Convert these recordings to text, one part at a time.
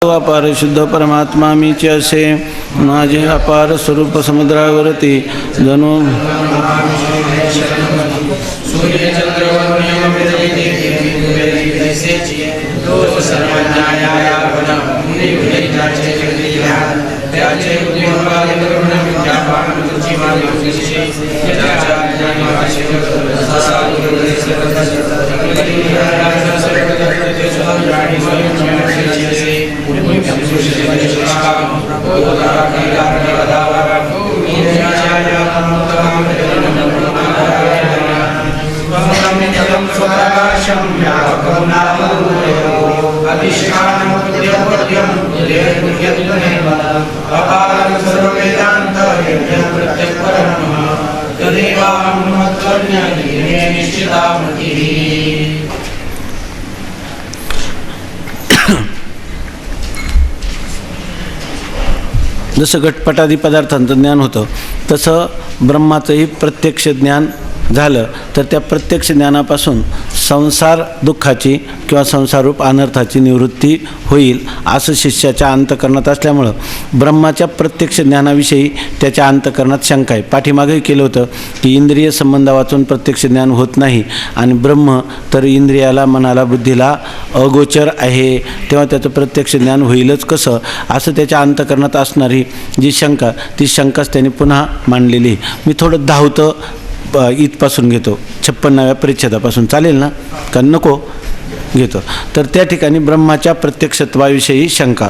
अपार शुद्ध परमात्मा मीच असे माझे अपार स्वरूप समुद्रावरती जणू जसं घटपटादी पदार्थांचं ज्ञान होतं तसं ब्रह्माचंही प्रत्यक्ष ज्ञान झालं तर त्या प्रत्यक्ष ज्ञानापासून संसार दुःखाची किंवा संसाररूप अनर्थाची निवृत्ती होईल असं शिष्याच्या अंतःकरणात असल्यामुळं ब्रह्माच्या प्रत्यक्ष ज्ञानाविषयी त्याच्या अंतःकरणात शंका आहे. पाठीमागेही केलं होतं की इंद्रिय संबंध वाचून प्रत्यक्ष ज्ञान होत नाही आणि ब्रह्म तर इंद्रियाला मनाला बुद्धीला अगोचर आहे, तेव्हा त्याचं प्रत्यक्ष ज्ञान होईलच कसं असं त्याच्या अंतःकरणात असणारी जी शंका ती शंकाच त्याने पुन्हा मांडलेली. मी थोडं धावतं इथपासून घेतो 56व्या परिच्छेदापासून, चालेल ना का नको घेतो. तर त्या ठिकाणी ब्रह्माच्या प्रत्यक्षत्वाविषयी शंका.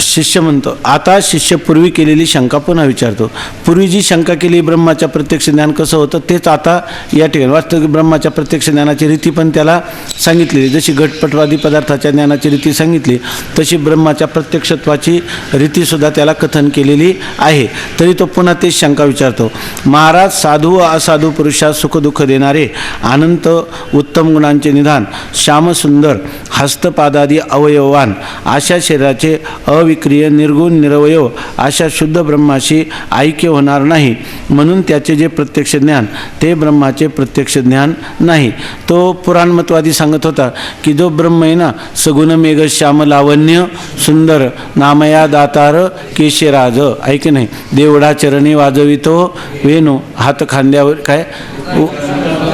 शिष्य म्हणतो आता शिष्य पूर्वी केलेली शंका पुन्हा विचारतो. पूर्वी जी शंका केली ब्रह्माच्या प्रत्यक्ष ज्ञान कसं होतं तेच आता या ठिकाणी वास्तविक ब्रह्माच्या प्रत्यक्ष ज्ञानाची रीती पण त्याला सांगितलेली. जशी घटपटवादी पदार्थाच्या ज्ञानाची रीती सांगितली तशी ब्रह्माच्या प्रत्यक्षत्वाची रीतीसुद्धा त्याला कथन केलेली आहे. तरी तो पुन्हा तेच शंका विचारतो. महाराज, साधू व असाधू पुरुषास सुखदुःख देणारे अनंत उत्तम गुणांचे निधान, श्यामसुंदर हस्तपादादी अवयववान अशा शरीराचे अविक्रिय निर्गुण निरवयव अशा शुद्ध ब्रह्माशी ऐक्य होणार नाही, म्हणून त्याचे जे प्रत्यक्ष ज्ञान ते ब्रह्माचे प्रत्यक्ष ज्ञान नाही. तो पुराणमतवादी सांगत होता की जो ब्रह्म आहे ना, सगुण मेघ श्याम लावण्य सुंदर नामया दातार केशराज, ऐक नाही, देवडा चरणी वाजवितो वेणू, हात खांद्यावर काय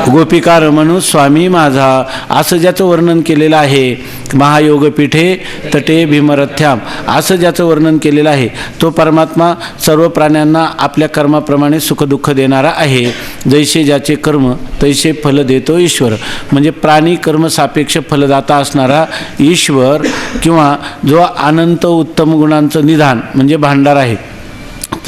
गोपिकार म्हणू स्वामी माझा, असं ज्याचं वर्णन केलेलं आहे. महायोगपीठे तटे भीमरथ्याम असं ज्याचं वर्णन केलेलं आहे तो परमात्मा सर्व प्राण्यांना आपल्या कर्माप्रमाणे सुखदुःख देणारा आहे. जैसे ज्याचे कर्म तैसे फल देतो ईश्वर, म्हणजे प्राणी कर्म सापेक्ष फलदाता असणारा ईश्वर किंवा जो अनंत उत्तम गुणांचं निधान म्हणजे भांडार आहे,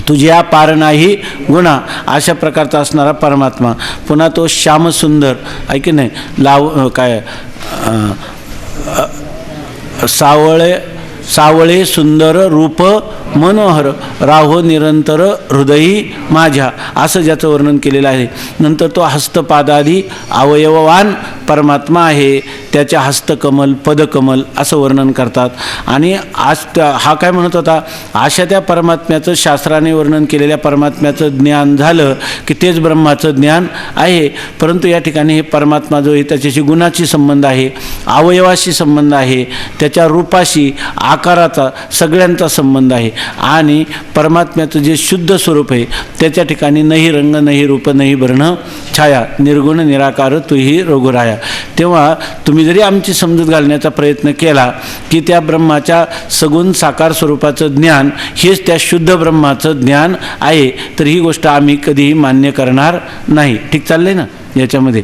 तुझ्या पार नाही गुणा अशा प्रकारचा असणारा परमात्मा. पुन्हा तो श्यामसुंदर ऐक नाही सावळे सुंदर रूप मनोहर राहो निरंतर हृदयी माझ्या असं ज्याचं वर्णन केलेलं आहे. नंतर तो हस्तपादादी अवयववान परमात्मा आहे, त्याच्या हस्तकमल पदकमल असं वर्णन करतात. आणि आज हा काय म्हणत होता, अशा त्या परमात्म्याचं शास्त्राने वर्णन केलेल्या परमात्म्याचं ज्ञान झालं की तेच ब्रह्माचं ज्ञान आहे. परंतु या ठिकाणी हे परमात्मा जो आहे त्याच्याशी गुणाची संबंध आहे, अवयवाशी संबंध आहे, त्याच्या रूपाशी आकाराचा सगळ्यांचा संबंध आहे. आणि परमात्म्याचं जे शुद्ध स्वरूप आहे त्याच्या ठिकाणी नाही रंग नाही रूप नाही वर्ण छाया, निर्गुण निराकार तुही रघुराया. तेव्हा तुम्ही जरी आमची समजूत घालण्याचा प्रयत्न केला की त्या ब्रह्माच्या सगुण साकार स्वरूपाचं ज्ञान हेच त्या शुद्ध ब्रह्माचं ज्ञान आहे, तर ही गोष्ट आम्ही कधीही मान्य करणार नाही. ठीक चाललंय ना याच्यामध्ये.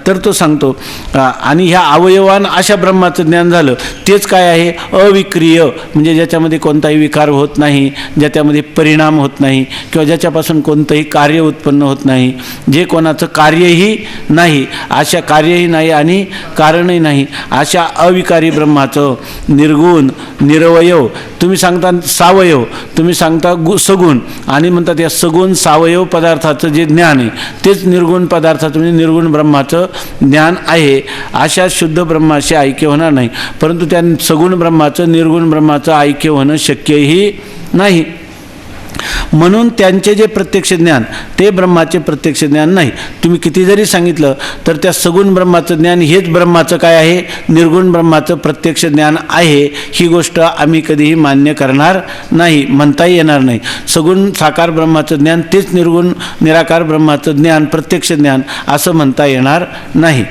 तर तो सांगतो आणि ह्या अवयवान अशा ब्रह्माचं ज्ञान झालं तेच काय आहे, अविक्रिय म्हणजे ज्याच्यामध्ये कोणताही विकार होत नाही, ज्याच्यामध्ये परिणाम होत नाही किंवा ज्याच्यापासून कोणतंही कार्य उत्पन्न होत नाही, जे कोणाचं कार्यही नाही, अशा कार्यही नाही आणि कारणही नाही अशा अविकारी ब्रह्माचं निर्गुण निरवयव, तुम्ही सांगता सावयव, तुम्ही सांगता सगुण आणि म्हणतात या सगुण सावयव पदार्थाचं जे ज्ञान आहे तेच निर्गुण पदार्थाचं निर्गुण ब्रह्माचं ज्ञान आहे. अशा शुद्ध ब्रह्माशी ऐक्य होणार नाही, परंतु त्या सगुण ब्रह्माचं निर्गुण ब्रह्माचं ऐक्य होणं शक्यही नाही. म्हणून त्यांचे जे प्रत्यक्ष ज्ञान ते ब्रह्माचे प्रत्यक्ष ज्ञान नाही. तुम्ही किती जरी सांगितलं तर त्या सगुण ब्रह्माचं ज्ञान हेच ब्रह्माचं काय आहे, निर्गुण ब्रह्माचं प्रत्यक्ष ज्ञान आहे, ही गोष्ट आम्ही कधीही मान्य करणार नाही, म्हणताही येणार नाही. सगुण साकार ब्रह्माचं ज्ञान तेच निर्गुण निराकार ब्रह्माचं ज्ञान प्रत्यक्ष ज्ञान असं म्हणता येणार नाही.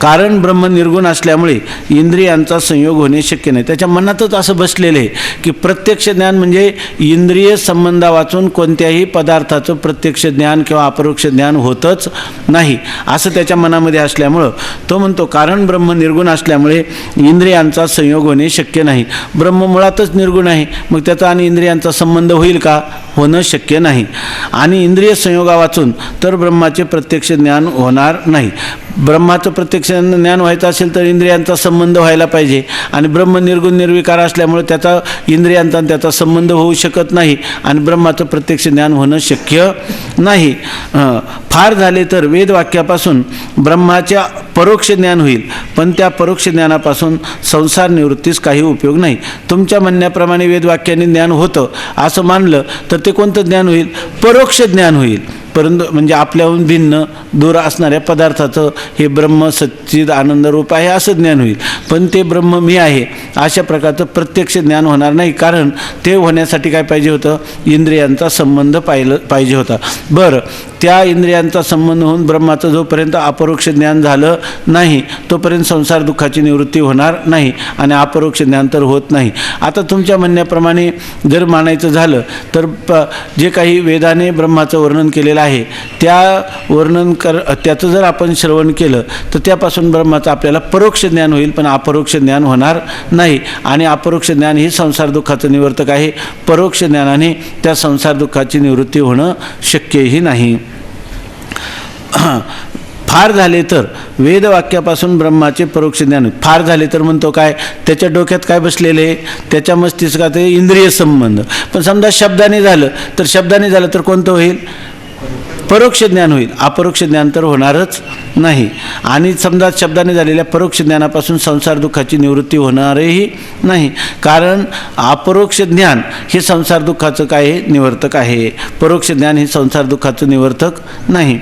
कारण ब्रह्म निर्गुण असल्यामुळे इंद्रियांचा संयोग होणे शक्य नाही. त्याच्या मनातच असं बसलेलं आहे की प्रत्यक्ष ज्ञान म्हणजे इंद्रिय संबंधा वाचून कोणत्याही पदार्थाचं प्रत्यक्ष ज्ञान किंवा अपरोक्ष ज्ञान होतच नाही, असं त्याच्या मनामध्ये असल्यामुळं तो म्हणतो कारण ब्रह्म निर्गुण असल्यामुळे इंद्रियांचा संयोग होणे शक्य नाही. ब्रह्म मुळातच निर्गुण आहे, मग त्याचा आणि इंद्रियांचा संबंध होईल का, होणं शक्य नाही. आणि इंद्रिय संयोगा वाचून तर ब्रह्माचे प्रत्यक्ष ज्ञान होणार नाही. ब्रह्माचं प्रत्यक्ष ज्ञान व्हायचं असेल तर इंद्रियांचा संबंध व्हायला पाहिजे, आणि ब्रह्म निर्गुण निर्विकार असल्यामुळे त्याचा इंद्रियांचा त्याचा संबंध होऊ शकत नाही, आणि ब्रह्माचं प्रत्यक्ष ज्ञान होणं शक्य नाही. फार झाले तर वेदवाक्यापासून ब्रह्माच्या परोक्ष ज्ञान होईल, पण त्या परोक्ष ज्ञानापासून संसार निवृत्तीस काही उपयोग नाही. तुमच्या म्हणण्याप्रमाणे वेदवाक्याने ज्ञान होतं असं मानलं तर ते कोणतं ज्ञान होईल, परोक्ष ज्ञान होईल. परंतु म्हणजे आपल्याहून भिन्न दूर असणाऱ्या पदार्थाचं हे ब्रह्म सच्चिद आनंद रूप आहे असं ज्ञान होईल, पण ते ब्रह्म मी आहे अशा प्रकारचं प्रत्यक्ष ज्ञान होणार नाही. कारण ते होण्यासाठी काय पाहिजे होतं, इंद्रियांचा संबंध पाहिजे होता. बरं, त्या इंद्रियांचा संबंध होऊन ब्रह्माचं जोपर्यंत अपरोक्ष ज्ञान झालं नाही तोपर्यंत संसार दुःखाची निवृत्ती होणार नाही, आणि अपरोक्ष ज्ञान तर होत नाही. आता तुमच्या म्हणण्याप्रमाणे जर मानायचं झालं तर जे काही वेदाने ब्रह्माचं वर्णन केलेलं आहे त्याचं जर आपण श्रवण केलं तर त्यापासून ब्रह्माचं आपल्याला परोक्ष ज्ञान होईल, पण अपरोक्ष ज्ञान होणार नाही. आणि अपरोक्ष ज्ञान ही संसार दुःखाचं निवर्तक आहे. परोक्ष ज्ञानाने त्या संसार दुःखाची निवृत्ती होणं शक्यही नाही. फार झाले तर वेदवाक्यापासून ब्रह्माचे परोक्ष ज्ञान. फार झाले तर म्हणतो काय, त्याच्या डोक्यात काय बसलेले, त्याच्या मस्तिष्कात इंद्रिय संबंध. पण समजा शब्दाने झालं तर कोणतं होईल, परोक्ष ज्ञान होईल, अपरोक्ष ज्ञान तर होणारच नाही. आणि समजा शब्दाने झालेल्या परोक्ष ज्ञानापासून संसार दुःखाची निवृत्ती होणारही नाही, कारण अपरोक्ष ज्ञान हे संसार दुःखाचं काय निवर्तक आहे, परोक्ष ज्ञान हे संसार दुःखाचं निवर्तक नाही.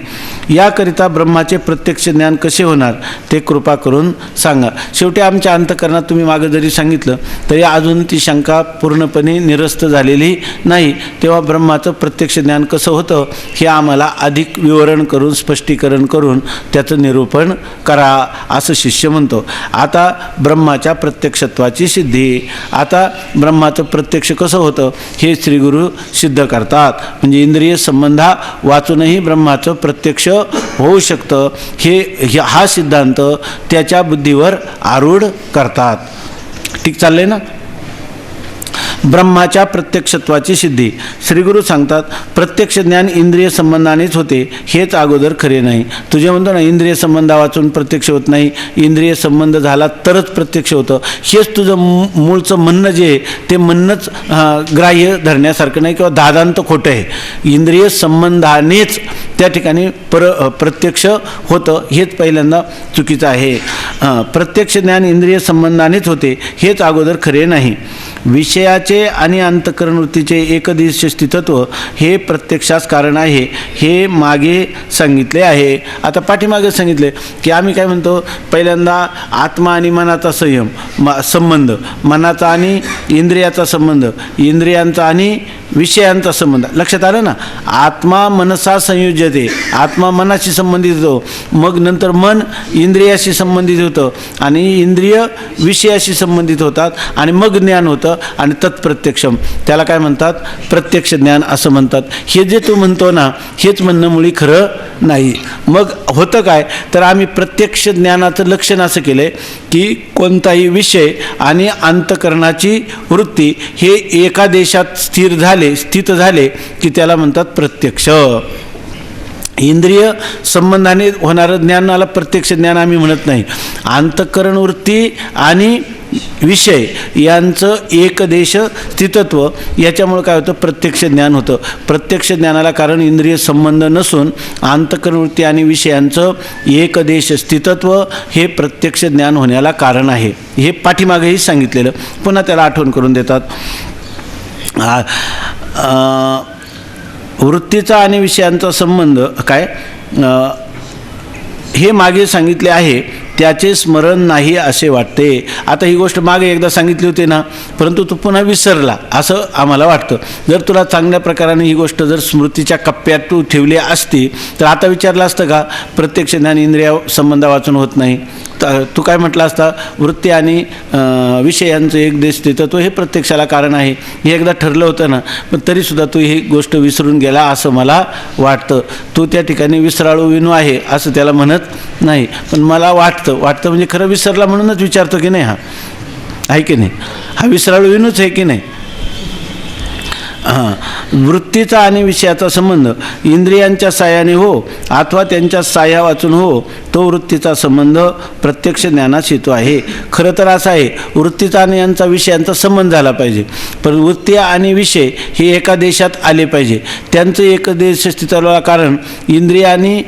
याकरिता ब्रह्माचे प्रत्यक्ष ज्ञान कसे होणार ते कृपा करून सांगा. शेवटी आमच्या अंतःकरणात तुम्ही मागं जरी सांगितलं तरी अजून ती शंका पूर्णपणे निरस्त झालेली नाही. तेव्हा ब्रह्माचं प्रत्यक्ष ज्ञान कसं होतं हे आम्हाला अधिक विवरण करून स्पष्टीकरण करून त्याचं निरूपण करा असं शिष्य म्हणतो. आता ब्रह्माच्या प्रत्यक्षत्वाची सिद्धी. आता ब्रह्माचं प्रत्यक्ष कसं होतं हे श्रीगुरु सिद्ध करतात. म्हणजे इंद्रिय संबंधा वाचूनही ब्रह्माचं प्रत्यक्ष होऊ शकतं हा सिद्धांत त्याच्या बुद्धीवर आरूढ करतात. ठीक चाललंय ना. ब्रह्माच्या प्रत्यक्षत्वाची सिद्धी. श्रीगुरु सांगतात प्रत्यक्ष ज्ञान इंद्रिय संबंधानेच होते हेच अगोदर खरे नाही. तुझे म्हणतो ना इंद्रिय संबंधा वाचून प्रत्यक्ष होत नाही, इंद्रिय संबंध झाला तरच प्रत्यक्ष होतं, हेच तुझं मूळचं म्हणणं जे आहे ते म्हणणंच ग्राह्य धरण्यासारखं नाही किंवा दादांत खोटं आहे. इंद्रिय संबंधानेच त्या ठिकाणी प्रत्यक्ष होतं हेच पहिल्यांदा चुकीचं आहे. प्रत्यक्ष ज्ञान इंद्रिय संबंधानेच होते हेच अगोदर खरे नाही. विषयाचे आणि अंतःकरण वृत्तीचे एकदिश स्थितत्व हे प्रत्यक्षास कारण आहे हे मागे सांगितले आहे. आता पाठीमागे सांगितले की आम्ही काय म्हणतो, पहिल्यांदा आत्मा आणि मनाचा संबंध, मनाचा आणि इंद्रियाचा संबंध, इंद्रियांचा आणि विषयांचा संबंध. लक्षात आलं ना. आत्मा मनसा संयुज्यते, आत्मा मनाशी संबंधित होतो, मग नंतर मन इंद्रियाशी संबंधित होतं आणि इंद्रिय विषयाशी संबंधित होतात आणि मग ज्ञान होतं आणि तत्प्रत्यक्षम, त्याला काय म्हणतात, प्रत्यक्ष ज्ञान असं म्हणतात. हे जे तू म्हणतो ना हेच म्हणणं मुळी खरं नाही. मग होतं काय तर आम्ही प्रत्यक्ष ज्ञानाचं लक्षण असं केलं आहे की कोणताही विषय आणि अंतःकरणाची वृत्ती हे एका देशात स्थित झाले की त्याला म्हणतात प्रत्यक्ष. इंद्रिय संबंधाने होणारं ज्ञानाला प्रत्यक्ष ज्ञान आम्ही म्हणत नाही. अंतःकरण वृत्ती आणि विषय यांचं एकदेश स्थितत्व याच्यामुळे काय होतं, प्रत्यक्ष ज्ञान होतं. प्रत्यक्ष ज्ञानाला कारण इंद्रिय संबंध नसून अंतःकरण वृत्ती आणि विषयांचं एकदेश स्थितत्व हे प्रत्यक्ष ज्ञान होण्याला कारण आहे. हे पाठीमागेही सांगितलेलं, पुन्हा त्याला आठवण करून देतात. वृत्तीचा आणि विषयांचा संबंध काय हे मागे सांगितले आहे, त्याचे स्मरण नाही असे वाटते. आता ही गोष्ट मागे एकदा सांगितली होती ना, परंतु तू पुन्हा विसरला असं आम्हाला वाटतं. जर तुला चांगल्या प्रकाराने ही गोष्ट जर स्मृतीच्या कप्प्यात तू ठेवली असती तर आता विचारलं असतं का प्रत्यक्ष ज्ञान इंद्रिया संबंधा वाचून होत नाही? तू काय म्हटलं असता, वृत्ती आणि विषयांचं एक देश तत्व हे प्रत्यक्षाला कारण आहे, हे एकदा ठरलं होतं ना. पण तरीसुद्धा तू ही गोष्ट विसरून गेला असं मला वाटतं. तू त्या ठिकाणी विसराळू विनू आहे असं त्याला म्हणत नाही, पण मला वाटतं म्हणजे खरं विसरला म्हणूनच विचारतो की नाही, हा आहे की नाही, हा विसराळू विनूच आहे की नाही. वृत्तीचा आणि विषयाचा संबंध इंद्रियांच्या साह्याने हो अथवा त्यांच्या साह्या वाचून हो, तो वृत्तीचा संबंध प्रत्यक्ष ज्ञानास हेतू आहे. खरं तर असं आहे, वृत्तीचा आणि यांचा विषयांचा संबंध झाला पाहिजे, पण वृत्ती आणि विषय हे एका देशात आले पाहिजे. त्यांचं एक देश अस्तित्वाला कारण इंद्रिय आणि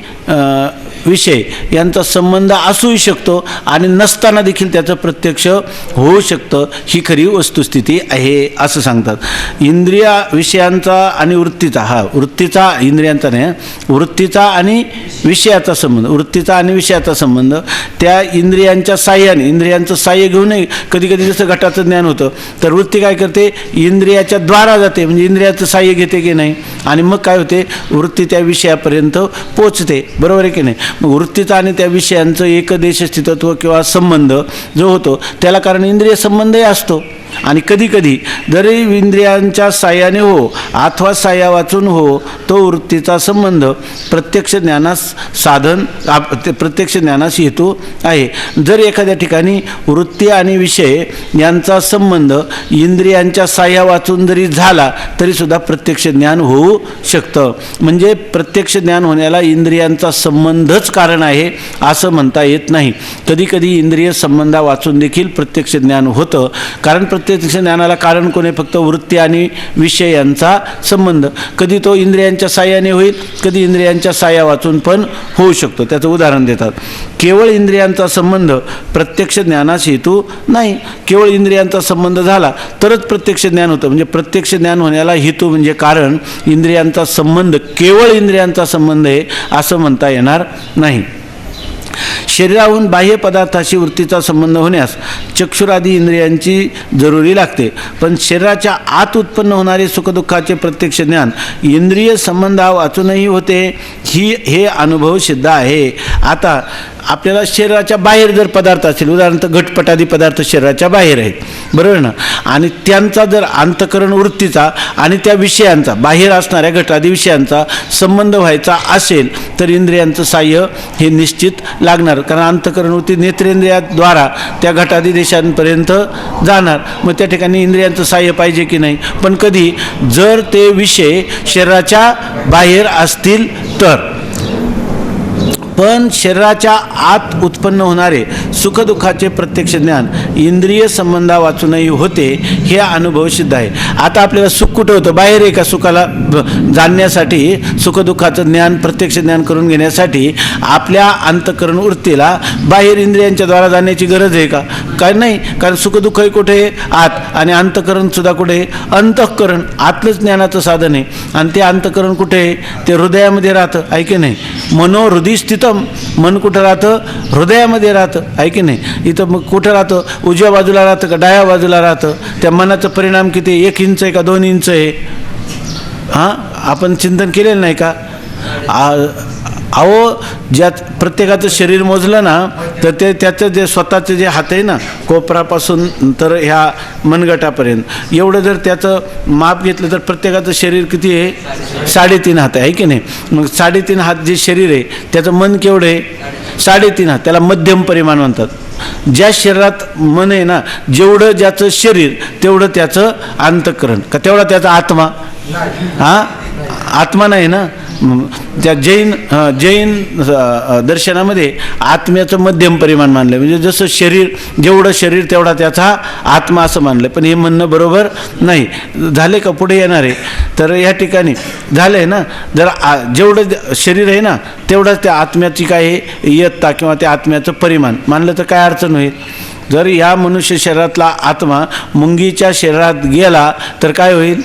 विषय यांचा संबंध असूही शकतो आणि नसताना देखील त्याचं प्रत्यक्ष होऊ शकतं. ही खरी वस्तुस्थिती आहे असं सांगतात. इंद्रिय विषयांचा आणि वृत्तीचा, वृत्तीचा इंद्रियांचा नाही, वृत्तीचा आणि विषयाचा संबंध, वृत्तीचा आणि विषयाचा संबंध त्या इंद्रियांच्या साह्याने, इंद्रियांचं साह्य घेऊनही कधी कधी जसं घटाचं ज्ञान होतं तर वृत्ती काय करते, इंद्रियाच्या द्वारा जाते, म्हणजे इंद्रियाचं साह्य घेते की नाही, आणि मग काय होते, वृत्ती त्या विषयापर्यंत पोचते. बरोबर आहे की नाही. मग वृत्तीचा आणि त्या विषयांचं एकदेश स्थितत्व किंवा संबंध जो होतो त्याला कारण इंद्रिय संबंधही असतो. आणि कधी कधी जरी इंद्रियांच्या साह्याने हो अथवा साह्या वाचून हो, तो वृत्तीचा संबंध प्रत्यक्ष ज्ञानास साधन, प्रत्यक्ष ज्ञानास हेतू आहे. जर एखाद्या ठिकाणी वृत्ती आणि विषय यांचा संबंध इंद्रियांच्या साह्या वाचून जरी झाला तरीसुद्धा प्रत्यक्ष ज्ञान होऊ शकतं. म्हणजे प्रत्यक्ष ज्ञान होण्याला इंद्रियांचा संबंधच कारण आहे असं म्हणता येत नाही. कधी कधी इंद्रिय संबंधा वाचून देखील प्रत्यक्ष ज्ञान होतं, कारण प्रत्यक्ष ज्ञानाला कारण कोण आहे, फक्त वृत्ती आणि विषय यांचा संबंध. कधी तो इंद्रियांच्या साह्याने होईल, कधी इंद्रियांच्या साह्या वाचून पण होऊ शकतो. त्याचं उदाहरण देतात, केवळ इंद्रियांचा संबंध प्रत्यक्ष ज्ञानास हेतू नाही. केवळ इंद्रियांचा संबंध झाला तरच प्रत्यक्ष ज्ञान होतं. म्हणजे प्रत्यक्ष ज्ञान होण्याला हेतू म्हणजे कारण इंद्रियांचा संबंध, केवळ इंद्रियांचा संबंध आहे असं म्हणता येणार नाही. शरीराहून बाह्य पदार्थाशी वृत्तीचा संबंध होण्यास चक्षुरादी इंद्रियांची जरुरी लागते, पण शरीराच्या आत उत्पन्न होणारे सुखदुःखाचे प्रत्यक्ष ज्ञान इंद्रिय संबंधा वाचूनही होते. हे अनुभव सिद्ध आहे. आता आपल्याला शरीराच्या बाहेर जर पदार्थ असतील, उदाहरणार्थ घटपटादी पदार्थ शरीराच्या बाहेर आहेत, बरोबर ना, आणि त्यांचा जर अंतःकरण वृत्तीचा आणि त्या विषयांचा, बाहेर असणाऱ्या घटादी विषयांचा संबंध व्हायचा असेल तर इंद्रियांचं साह्य हे निश्चित लागणार, कारण अंतःकरण वृत्ती नेत्रेंद्रियाद्वारा त्या घटादी देशांपर्यंत जाणार. मग त्या ठिकाणी इंद्रियांचं साह्य पाहिजे की नाही. पण कधी जर ते विषय शरीराच्या बाहेर असतील तर. पण शरीराच्या आत उत्पन्न होणारे सुखदुःखाचे प्रत्यक्ष ज्ञान इंद्रिय संबंधा वाचूनही होते. हे अनुभव सिद्ध आहे. आता आपल्याला सुख कुठं होतं, बाहेर आहे का? सुखाला जाणण्यासाठी, सुखदुःखाचं ज्ञान, प्रत्यक्ष ज्ञान करून घेण्यासाठी आपल्या अंतःकरण वृत्तीला बाहेर इंद्रियांच्या द्वारा जाण्याची गरज आहे का? काय नाही, कारण सुखदुःखही कुठे आहे? आत. आणि अंतःकरण सुद्धा कुठे आहे? अंतःकरण. आतलंच ज्ञानाचं साधन आहे. आणि ते अंतःकरण कुठे आहे? ते हृदयामध्ये राहतं, आहे की नाही. मनोहृदय स्थित, मन कुठं राहतं? हृदयामध्ये राहतं, आहे की नाही. इथं मग कुठं राहतं? उजव्या बाजूला राहतं का डाव्या बाजूला राहतं? त्या मनाचा परिणाम किती, 1 इंच आहे का 2 इंच आहे? आपण चिंतन केलेलं नाही का? अहो, ज्यात प्रत्येकाचं शरीर मोजलं ना तर ते त्याचं जे स्वतःचं जे हात आहे ना, कोपरापासून तर ह्या मनगटापर्यंत एवढं जर त्याचं माप घेतलं तर प्रत्येकाचं शरीर किती आहे? 3.5 हात आहे की नाही. मग 3.5 हात जे शरीर आहे त्याचं मन केवढं आहे? 3.5 हात. त्याला मध्यम परिमाण म्हणतात. ज्या शरीरात मन आहे ना, जेवढं ज्याचं शरीर तेवढं त्याचं अंतःकरण का, तेवढा त्याचा आत्मा? आत्मा नाही ना. त्या जैन दर्शनामध्ये आत्म्याचं मध्यम परिमाण मानलं, म्हणजे जसं शरीर, जेवढं शरीर तेवढा त्याचा आत्मा असं मानलं. पण हे म्हणणं बरोबर नाही. झाले का? पुढे येणार आहे. तर या ठिकाणी झालं आहे ना, जर जेवढं शरीर आहे ना तेवढंच त्या आत्म्याची काय आहे, इयत्ता किंवा त्या आत्म्याचं परिमाण मानलं तर काय अडचण होईल? जर या मनुष्य शरीरातला आत्मा मुंगीच्या शरीरात गेला तर काय होईल?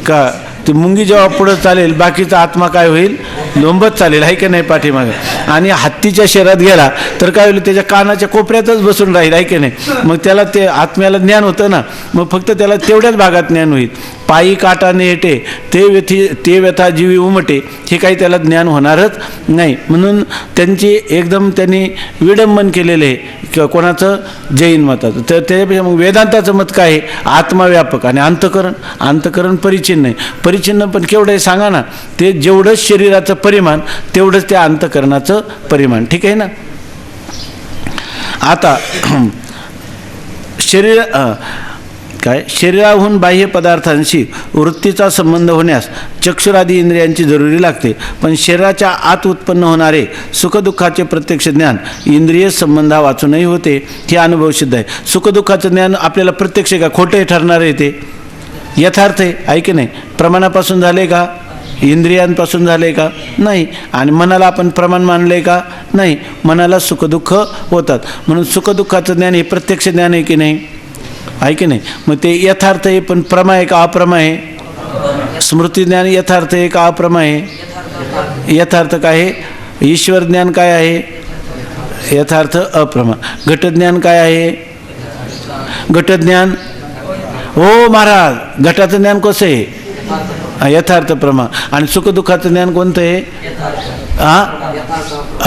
का ती मुंगी जेव्हा पुढं चालेल बाकीचा आत्मा काय होईल, लोंबत चालेल, आहे की नाही पाठीमागे. आणि हत्तीच्या शरीरात गेला तर काय होईल, त्याच्या कानाच्या कोपऱ्यातच बसून राहील, आहे की नाही. मग त्याला ते आत्म्याला ज्ञान होतं ना, मग फक्त त्याला तेवढ्याच भागात ज्ञान होईल. पायी काटा नेटे ते व्यथा जीवी उमटे, हे काही त्याला ज्ञान होणारच नाही. म्हणून त्यांनी विडंबन केलेलं आहे कोणाचं, जैन मताचं. तर त्यापेक्षा मग वेदांताचं मत काय आहे, आत्माव्यापक आणि अंतकरण परिचिन्न आहे. परिचिन्न पण केवढं आहे सांगा ना, ते जेवढंच शरीराचं परिमाण तेवढंच त्या अंतकरणाचं परिमाण. ठीक आहे ना. आता शरीराहून बाह्य पदार्थांशी वृत्तीचा संबंध होण्यास चक्षुरादी इंद्रियांची जरुरी लागते. पण शरीराच्या आत उत्पन्न होणारे सुखदुःखाचे प्रत्यक्ष ज्ञान इंद्रिय संबंधा वाचूनही होते, हे अनुभव सिद्ध आहे. सुखदुःखाचं ज्ञान आपल्याला प्रत्यक्ष का खोटे ठरणार आहे, ते यथार्थ आहे की नाही. प्रमाणापासून झाले का, इंद्रियांपासून झाले का, नाही. आणि मनाला आपण प्रमाण मानले का, नाही. मनाला सुखदुःख होतात. म्हणून सुखदुःखाचं ज्ञान हे प्रत्यक्ष ज्ञान आहे की नाही, आहे की नाही. मग ते यथार्थ आहे, पण प्रमा आहे का अप्रमा आहे. स्मृती ज्ञान यथार्थ आहे का अप्रमा आहे. यथार्थ काय आहे, ईश्वर ज्ञान काय आहे, यथार्थ अप्रमा. घटज्ञान काय आहे, घटज्ञान, हो महाराज, घटाचं ज्ञान कसं आहे, यथार्थ प्रमा. आणि सुखदुःखाचं ज्ञान कोणतं आहे,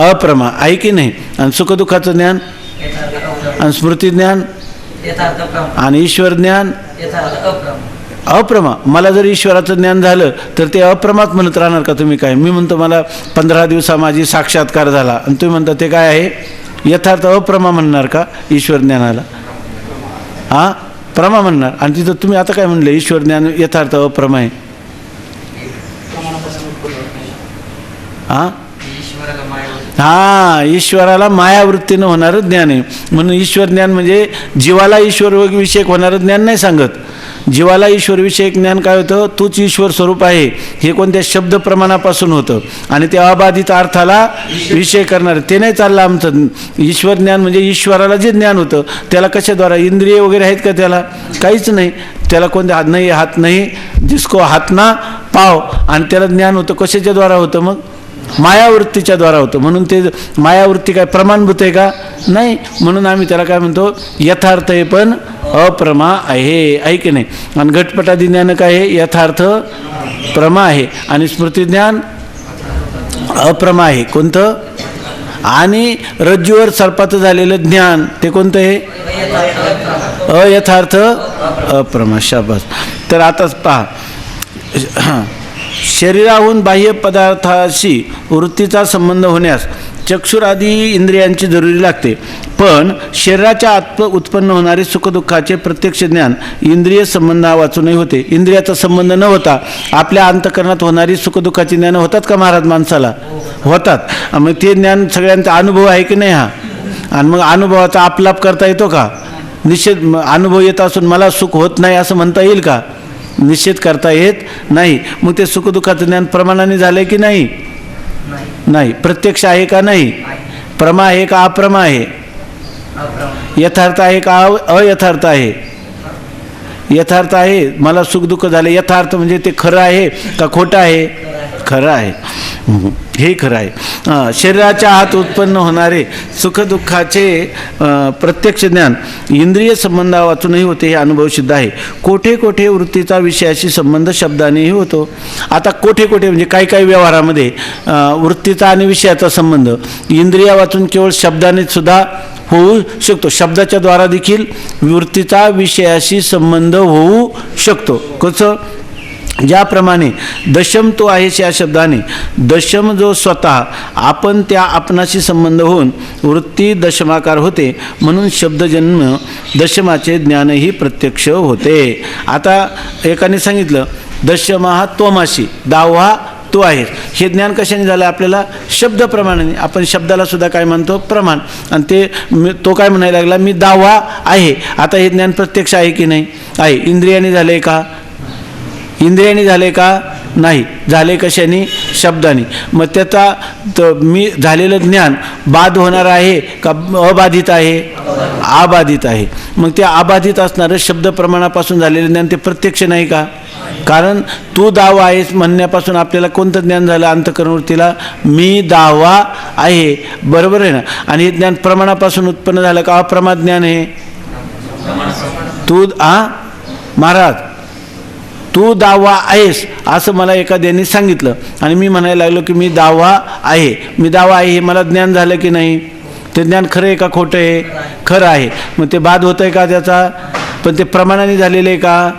अप्रमा, आहे की नाही. आणि सुखदुःखाचं ज्ञान आणि स्मृती ज्ञान आणि ईश्वर ज्ञान अप्रमा. मला जर ईश्वराचं ज्ञान झालं तर ते अप्रमात म्हणत राहणार का तुम्ही. काय मी म्हणतो मला 15 दिवसा माझी साक्षात्कार झाला आणि तुम्ही म्हणता ते काय आहे, यथार्थ अप्रमा म्हणणार का ईश्वर ज्ञानाला, प्रमा म्हणणार. आणि तिथं तुम्ही आता काय म्हणलं, ईश्वर ज्ञान यथार्थ अप्रमा आहे. ईश्वराला मायावृत्तीनं होणारं ज्ञान आहे. म्हणून ईश्वर ज्ञान म्हणजे जीवाला ईश्वर विषयक होणारं ज्ञान नाही सांगत. जीवाला ईश्वर विषयक ज्ञान काय होतं, तूच ईश्वर स्वरूप आहे, हे कोणत्या शब्द प्रमाणापासून होतं. आणि ते अबाधित अर्थाला विषय करणार ते नाही चाललं आमचं. ईश्वर ज्ञान म्हणजे ईश्वराला जे ज्ञान होतं त्याला कशाद्वारे, इंद्रिय वगैरे आहेत का, त्याला काहीच नाही. त्याला कोणते हात नाही जिसको हात ना पाव. आणि त्याला ज्ञान होतं कशाच्या द्वारा होतं, मग मायावृत्तीच्या द्वारा होतं. म्हणून ते मायावृत्ती काय प्रमाणभूत आहे का, नाही. म्हणून आम्ही त्याला काय म्हणतो, यथार्थ आहे पण अप्रमा आहे की नाही. आणि घटपटादी ज्ञान काय आहे, यथार्थ प्रमा आहे. आणि स्मृती ज्ञान अप्रमा आहे. कोणतं, आणि रज्जूवर सर्पाचं झालेलं ज्ञान ते कोणतं आहे, अयथार्थ अप्रमा. शाबास. तर आताच पहा, शरीराहून बाह्य पदार्थाशी वृत्तीचा संबंध होण्यास चक्षुरादी इंद्रियांची जरुरी लागते. पण शरीराच्या आत उत्पन्न होणारे सुखदुःखाचे प्रत्यक्ष ज्ञान इंद्रिय संबंधा वाचूनही होते. इंद्रियाचा संबंध न होता आपल्या अंतकरणात होणारी सुखदुःखाची ज्ञान होतात का महाराज, माणसाला होतात. मग ते ज्ञान सगळ्यांचा अनुभव आहे की नाही हा. आणि मग अनुभवाचा आपलाप करता येतो का, निश्चित अनुभव येत असून मला सुख होत नाही असं म्हणता येईल का, निश्चित करता येत नाही. मग ते सुखदुःखाचं ज्ञान प्रमाणाने झालंय की नाही, नाही. प्रत्यक्ष आहे का नाही, प्रमा आहे का अप्रमा आहे, यथार्थ आहे का अयथार्थ आहे. यथार्थ आहे, मला सुखदुःख झाले, यथार्थ म्हणजे ते खरं आहे का खोटं आहे, खरं आहे, हे खरं आहे. शरीराच्या आत उत्पन्न होणारे सुखदुःखाचे प्रत्यक्ष ज्ञान इंद्रिय संबंधा वाचूनही होते, हे अनुभव सिद्ध आहे. कोठे कोठे वृत्तीचा विषयाशी संबंध शब्दानेही होतो. आता कोठे कोठे म्हणजे काही काही व्यवहारामध्ये वृत्तीचा आणि विषयाचा संबंध इंद्रिया वाचून केवळ शब्दाने सुद्धा होऊ शकतो. शब्दाच्या द्वारा देखील वृत्तीचा विषयाशी संबंध होऊ शकतो. कसं, ज्याप्रमाणे दशम तो आहेस या शब्दाने दशम जो स्वतः आपण त्या आपणाशी संबंध होऊन वृत्ती दशमाकार होते, म्हणून शब्दजन्म दशमाचे ज्ञानही प्रत्यक्ष होते. आता एकाने सांगितलं दशमहा त्वमाशी, 10वा तो आहे. हे ज्ञान कशाने झालं आपल्याला, शब्दप्रमाणाने. आपण शब्दाला सुद्धा काय म्हणतो, प्रमाण. आणि ते तो काय म्हणायला लागला, मी 10वा आहे. आता हे ज्ञान प्रत्यक्ष आहे की नाही, आहे. इंद्रियाने झाले का, इंद्रियाने झाले का, नाही. झाले कशाने, शब्दाने. मग त्याचा मी झालेलं ज्ञान बाद होणार आहे का अबाधित आहे, अबाधित आहे. मग ते अबाधित असणारं शब्द प्रमाणापासून झालेलं ज्ञान ते प्रत्यक्ष नाही का, कारण तू दावा आहेस म्हणण्यापासून आपल्याला कोणतं ज्ञान झालं अंतःकरणवृत्तीला? मी दावा आहे, बरोबर आहे ना. आणि हे ज्ञान प्रमाणापासून उत्पन्न झालं का अप्रमा ज्ञान आहे? तू महाराज तू दावा आहेस असं मला एखाद्याने सांगितलं आणि मी म्हणायला लागलो की मी दावा आहे, मी दावा आहे, हे मला ज्ञान झालं की नाही? ते ज्ञान खरं आहे का खोटं आहे? खरं आहे. मग ते बाद होतं आहे का त्याचा? पण ते प्रमाणाने झालेलं आहे का?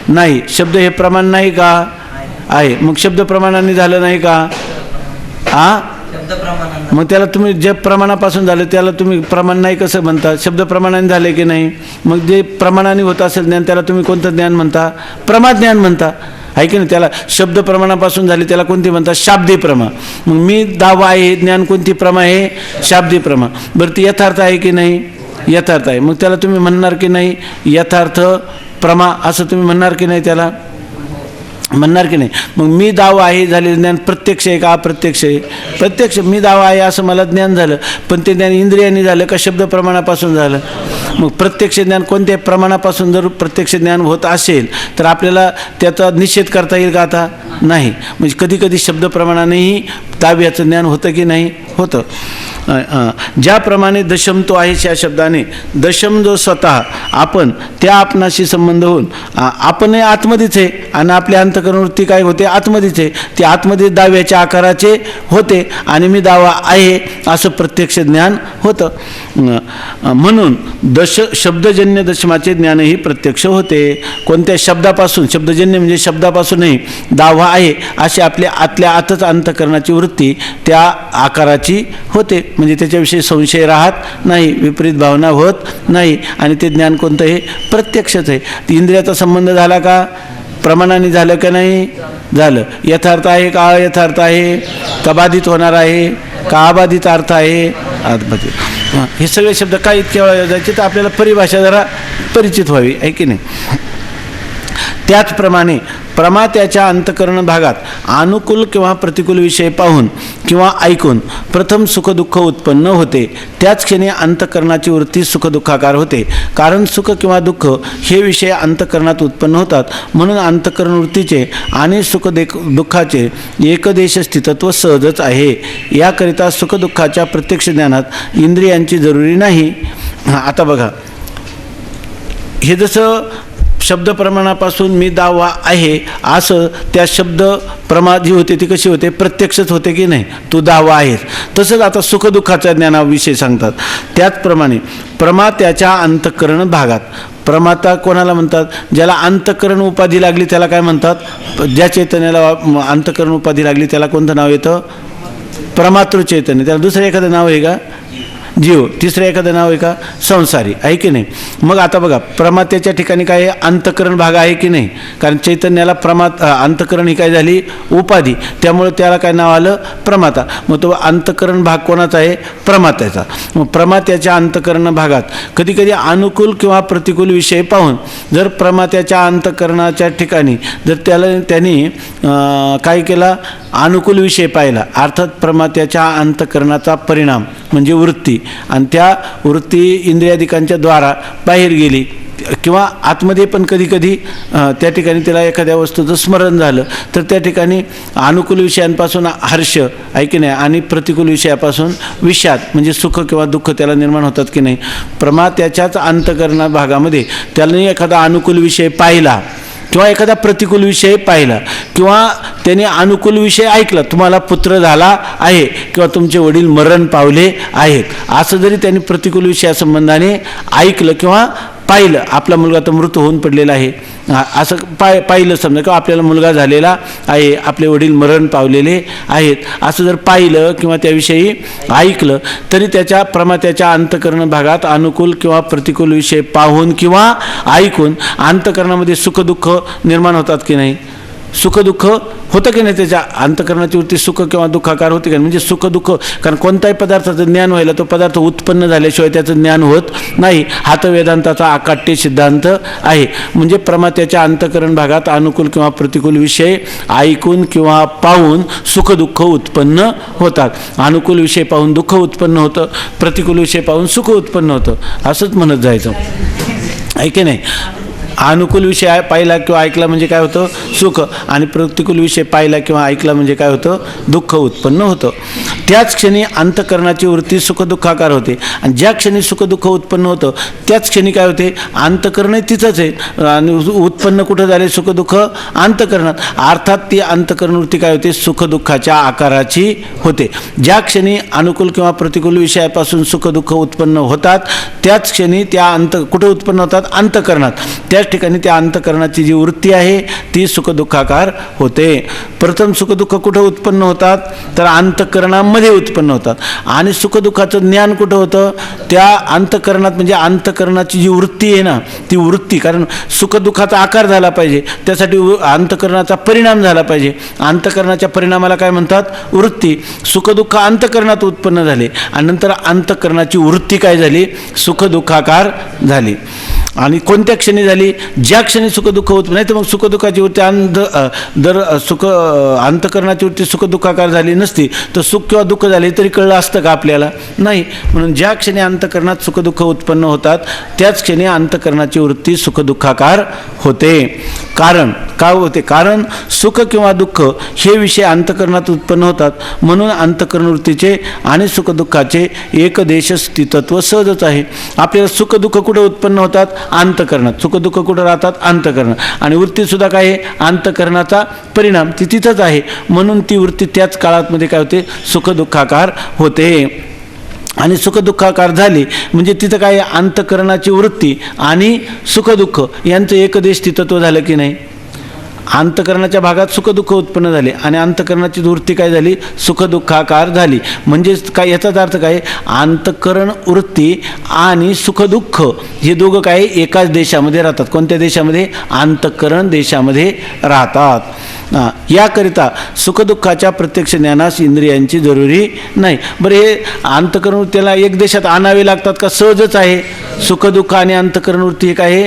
नाही. शब्द हे प्रमाण नाही का? आहे. मग शब्द प्रमाणाने झालं नाही का? मग त्याला तुम्ही जे प्रमाणापासून झालं त्याला तुम्ही प्रमाण नाही कसं म्हणता? शब्द प्रमाणाने झाले की नाही? मग जे प्रमाणाने होत असेल ज्ञान त्याला तुम्ही कोणतं ज्ञान म्हणता? प्रमाज्ञान म्हणता, आहे की नाही. त्याला शब्द प्रमाणापासून झाले त्याला कोणती म्हणतात? शाब्दी प्रमा. मग मी दावा आहे ज्ञान कोणती प्रमा आहे? शाब्दी प्रमा. बरं ती यथार्थ आहे की नाही? यथार्थ आहे. मग त्याला तुम्ही म्हणणार की नाही यथार्थ प्रमा असं तुम्ही म्हणणार की नाही? त्याला म्हणणार की नाही? मग मी दावा आहे झालेलं ज्ञान प्रत्यक्ष आहे का अप्रत्यक्ष आहे? प्रत्यक्ष. मी दावा आहे असं मला ज्ञान झालं, पण ते ज्ञान इंद्रियांनी झालं का शब्द प्रमाणापासून झालं? मग प्रत्यक्ष ज्ञान कोणत्या प्रमाणापासून जर प्रत्यक्ष ज्ञान होत असेल तर आपल्याला त्याचा निषेध करता येईल का? आता नाही. म्हणजे कधी कधी शब्द प्रमाणानेही दाव्याचं ज्ञान होतं की नाही? होतं. ज्याप्रमाणे दशम तो आहे या शब्दाने दशम जो स्वतः आपण त्या आपणाशी संबंध होऊन आपण आतमध्येच आहे आणि आपल्या अंतःकरणवृत्ती काय होते? आतमध्येच आहे. ते आतमध्ये दाव्याच्या आकाराचे होते आणि मी दावा आहे असं प्रत्यक्ष ज्ञान होतं. म्हणून शब्दजन्य दशमाचे ज्ञानही प्रत्यक्ष होते. कोणत्या शब्दापासून? शब्दजन्य म्हणजे शब्दापासूनही दावा आहे अशी आपल्या आतल्या आतच अंतःकरणाची वृत्ती त्या आकाराची होते. म्हणजे त्याच्याविषयी संशय राहत नाही, विपरीत भावना होत नाही आणि ते ज्ञान कोणतं आहे? प्रत्यक्षच आहे. इंद्रियाचा संबंध झाला का? प्रमाणाने झालं का नाही? झालं. यथार्थ आहे का अयथार्थ आहे? का बाधित होणार आहे का अबाधित अर्थ आहे? अबाधित. हे सगळे शब्द काय इतके वेळा जायचे तर आपल्याला परिभाषा जरा परिचित व्हावी, आहे की नाही. त्याचप्रमाणे प्रमात्याच्या अंतःकरण भागात अनुकूल किंवा प्रतिकूल विषय पाहून किंवा ऐकून प्रथम सुखदुःख उत्पन्न होते. त्याच क्षणी अंतःकरणाची वृत्ती सुखदुःखाकार होते. कारण सुख किंवा दुःख हे विषय अंतःकरणात उत्पन्न होतात. म्हणून अंतःकरण वृत्तीचे आणि दुःखाचे एकदेश स्थितत्व सहजच आहे. याकरिता सुखदुःखाच्या प्रत्यक्ष ज्ञानात इंद्रियांची जरुरी नाही. आता बघा, हे जसं शब्द प्रमाणापासून मी दावा आहे असं त्या शब्द प्रमा जी होते ती कशी होते? प्रत्यक्षच होते की नाही? तू दावा आहेस. तसंच आता सुखदुःखाच्या ज्ञानाविषयी सांगतात. त्याचप्रमाणे प्रमात्याच्या अंतःकरण भागात, प्रमाता कोणाला म्हणतात? ज्याला अंतःकरण उपाधी लागली त्याला काय म्हणतात? ज्या चैतन्याला अंतःकरण उपाधी लागली त्याला कोणतं नाव येतं? प्रमातृ चैतन्य. त्याला दुसरं एखादं नाव आहे का? जीव. तिसरं एखादं नाव आहे का? संसारी, आहे की नाही. मग आता बघा, प्रमात्याच्या ठिकाणी काय आहे? अंतःकरण भाग आहे की नाही? कारण चैतन्याला अंतःकरण ही काय झाली? उपाधी. त्यामुळे त्याला काय नाव आलं? प्रमाता. मग तो अंतःकरण भाग कोणाचा आहे? प्रमात्याचा. मग प्रमात्याच्या अंतःकरण भागात कधी कधी अनुकूल किंवा प्रतिकूल विषय पाहून जर प्रमात्याच्या अंतःकरणाच्या ठिकाणी जर त्यांनी काय केला? अनुकूल विषय पाहिला, अर्थात प्रमात्याच्या अंतःकरणाचा परिणाम म्हणजे वृत्ती, आणि त्या वृत्ती इंद्रियादिकांच्या द्वारा बाहेर गेली किंवा आतमध्ये पण कधी कधी त्या ठिकाणी त्याला एखाद्या वस्तूचं स्मरण झालं तर त्या ठिकाणी अनुकूल विषयांपासून हर्ष, आहे की नाही, आणि प्रतिकूल विषयापासून विषाद म्हणजे सुख किंवा दुःख त्याला निर्माण होतात की नाही. प्रमात्याच्याच अंतःकरण भागामध्ये त्याने एखादा अनुकूल विषय पाहिला किंवा एखादा प्रतिकूल विषय पाहिला किंवा त्याने अनुकूल विषय ऐकला, तुम्हाला पुत्र झाला आहे किंवा तुमचे वडील मरण पावले आहेत, असं जरी त्यांनी प्रतिकूल विषयासंबंधाने ऐकलं किंवा पाहिलं, आपला मुलगा तर मृत होऊन पडलेला आहे असं पाहिलं समजा, किंवा आपल्याला मुलगा झालेला आहे, आपले वडील मरण पावलेले आहेत असं जर पाहिलं किंवा त्याविषयी ऐकलं तरी त्याच्या प्रमात्याच्या अंतःकरण भागात अनुकूल किंवा प्रतिकूल विषय पाहून किंवा ऐकून अंतःकरणामध्ये सुखदुःख निर्माण होतात की नाही. सुखदुःख होतं की नाही, त्याच्या अंतःकरणाची वृत्ती सुख किंवा दुःखाकार होते का? म्हणजे सुख दुःख, कारण कोणताही पदार्थाचं ज्ञान व्हायला तो पदार्थ उत्पन्न झाल्याशिवाय त्याचं ज्ञान होत नाही. हा तर वेदांताचा आकाट्य सिद्धांत आहे. म्हणजे प्रमात्याच्या अंतःकरण भागात अनुकूल किंवा प्रतिकूल विषय ऐकून किंवा पाहून सुख दुःख उत्पन्न होतात. अनुकूल विषय पाहून दुःख उत्पन्न होतं, प्रतिकूल विषय पाहून सुख उत्पन्न होतं, असंच म्हणत जायचं, आहे की नाही. अनुकूल विषय पाहिला किंवा ऐकला म्हणजे काय होतं सुख, आणि प्रतिकूल विषय पाहिला किंवा ऐकला म्हणजे काय होतं दुःख उत्पन्न होतं. त्याच क्षणी अंतःकरणाची वृत्ती सुखदुःखाकार होते, आणि ज्या क्षणी सुखदुःख उत्पन्न होतं त्याच क्षणी काय होते अंतःकरण तिथंच आहे, आणि उत्पन्न कुठं झाले सुखदुःख अंतःकरणात. अर्थात ती अंतःकरण वृत्ती काय होते सुखदुःखाच्या आकाराची होते. ज्या क्षणी अनुकूल किंवा प्रतिकूल विषयापासून सुखदुःख उत्पन्न होतात त्याच क्षणी त्या कुठे उत्पन्न होतात अंतःकरणात. त्याच ठिकाणी त्या अंतःकरणाची जी वृत्ती आहे ती सुखदुःखाकार होते. प्रथम सुखदुःख कुठं उत्पन्न होतात तर अंतःकरणामध्ये उत्पन्न होतात, आणि सुखदुःखाचं ज्ञान कुठं होतं त्या अंतःकरणात. म्हणजे अंतःकरणाची जी वृत्ती आहे ना ती वृत्ती, कारण सुखदुःखाचा आकार झाला पाहिजे त्यासाठी अंतःकरणाचा परिणाम झाला पाहिजे. अंतःकरणाच्या परिणामाला काय म्हणतात वृत्ती. सुखदुःख अंतःकरणात उत्पन्न झाले आणि नंतर अंतःकरणाची वृत्ती काय झाली सुखदुःखाकार झाली. आणि कोणत्या क्षणी झाली ज्या क्षणी सुखदुःख होत नाही तर मग सुखदुःखाची वृत्ती अंतःकरणाची वृत्ती सुखदुःखाकार झाली नसती तर सुख किंवा दुःख झाले तरी कळलं असतं का आपल्याला नाही. म्हणून ज्या क्षणी अंतःकरणात सुखदुःख उत्पन्न होतात त्याच क्षणी अंतःकरणाची वृत्ती सुखदुःखाकार होते. कारण का होते कारण सुख किंवा दुःख हे विषय अंतःकरणात उत्पन्न होतात, म्हणून अंतःकरण वृत्तीचे आणि सुखदुःखाचे एकदेश स्थितत्व सहजच आहे. आपल्याला सुखदुःख कुठे उत्पन्न होतात अंतःकरणात, सुखदुःख कुठं राहतात अंतःकरणात, आणि वृत्तीसुद्धा काय आहे अंतःकरणाचा परिणाम ती तिथंच आहे, म्हणून ती वृत्ती त्याच काळामध्ये काय होते सुखदुःखाकार होते. आणि सुखदुःखाकार झाली म्हणजे तिथं काय अंतःकरणाची वृत्ती आणि सुखदुःख यांचं एकदेश स्थितत्व झालं की नाही. अंतःकरणाच्या भागात सुखदुःख उत्पन्न झाले आणि अंतःकरणाची वृत्ती काय झाली सुखदुःखाकार झाली. म्हणजेच काय याचाच अर्थ काय अंतःकरण वृत्ती आणि सुखदुःख हे दोघं काय एकाच देशामध्ये राहतात. कोणत्या देशामध्ये अंतःकरण देशामध्ये राहतात. याकरिता सुखदुःखाच्या प्रत्यक्ष ज्ञानास इंद्रियांची जरुरी नाही. बरं हे अंतःकरण वृत्तीला एक देशात आणावे लागतात का सहजच आहे. सुखदुःख आणि अंतःकरण वृत्ती हे काय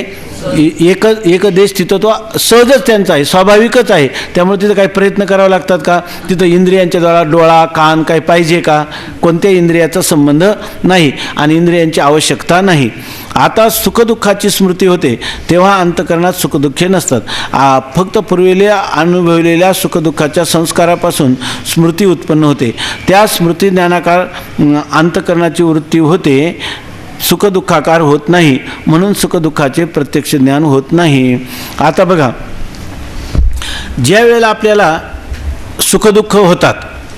एक देश स्थितत्व सहजच त्यांचं आहे स्वाभाविकच आहे. त्यामुळे तिथं काही प्रयत्न करावे लागतात का तिथं इंद्रियांच्या द्वारा डोळा कान काय पाहिजे का कोणत्या इंद्रियाचा संबंध नाही आणि इंद्रियांची आवश्यकता नाही. आता सुखदुःखाची स्मृती होते तेव्हा अंतःकरणात सुखदुःखे नसतात. फक्त पूर्वीला अनुभवलेल्या सुखदुःखाच्या संस्कारापासून स्मृती उत्पन्न होते. त्या स्मृती ज्ञानाकार अंतःकरणाची वृत्ती होते सुखदुःखाकार होत नाही, म्हणून सुखदुःखाचे प्रत्यक्ष ज्ञान होत नाही. आता बघा ज्या वेळेला आपल्याला सुखदुःख होतात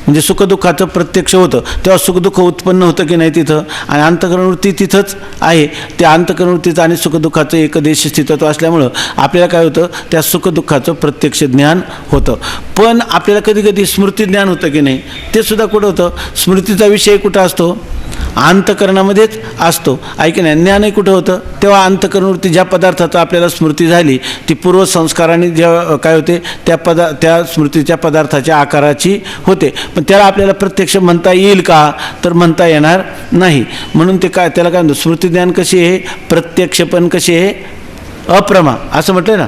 म्हणजे सुखदुःखाचं प्रत्यक्ष होतं तेव्हा सुखदुःख उत्पन्न होतं की नाही तिथं, आणि अंतःकरणवृत्ती तिथंच आहे. त्या अंतःकरणवृत्तीचं आणि सुखदुःखाचं एकदेश स्थितत्व असल्यामुळं आपल्याला काय होतं त्या सुखदुःखाचं प्रत्यक्ष ज्ञान होतं. पण आपल्याला कधी कधी स्मृती ज्ञान होतं की नाही ते सुद्धा कुठं होतं. स्मृतीचा विषय कुठं असतो अंतःकरणामध्येच असतो ऐक नाही. ज्ञानही कुठं होतं तेव्हा अंतःकरणवृत्ती ज्या पदार्थाचा आपल्याला स्मृती झाली ती पूर्वसंस्काराने ज्या काय होते त्या स्मृतीच्या पदार्थाच्या आकाराची होते. पण त्याला आपल्याला प्रत्यक्ष म्हणता येईल का तर म्हणता येणार नाही. म्हणून ते काय त्याला काय म्हणतो स्मृतीज्ञान कशी आहे प्रत्यक्ष पण कशी आहे अप्रमा असं म्हटलं ना.